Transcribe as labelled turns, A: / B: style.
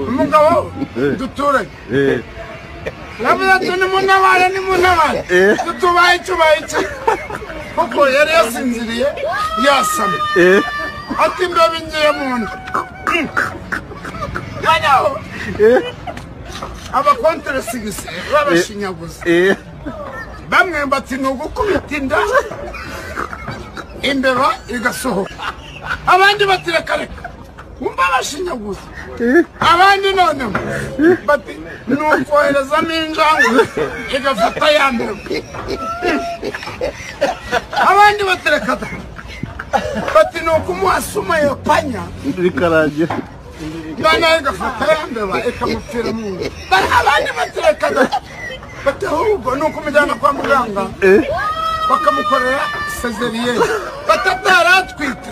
A: umugabo duturanye navuze ati ni munabare dutubaye iki kuko yari yasinziriye yasamye ati mbe ngiye mu nda banyaho abakonteresigisi babashinyaguza bamwe bati ni ugukubita inda imbeba igasohoka abandi bati reka umva bashinyaguza abandi none bati ni ukoherezamo injangwe igafata ya mbeba abandi bati reka bati ni ukumuhasuma iyo panya
B: bikarangira
A: bana igafata ya mbeba ikamupfira mu nda abandi bati reka bati ahubwo ni ukumujyana kwa muganga bakamukorera sezeriyeri batataratwika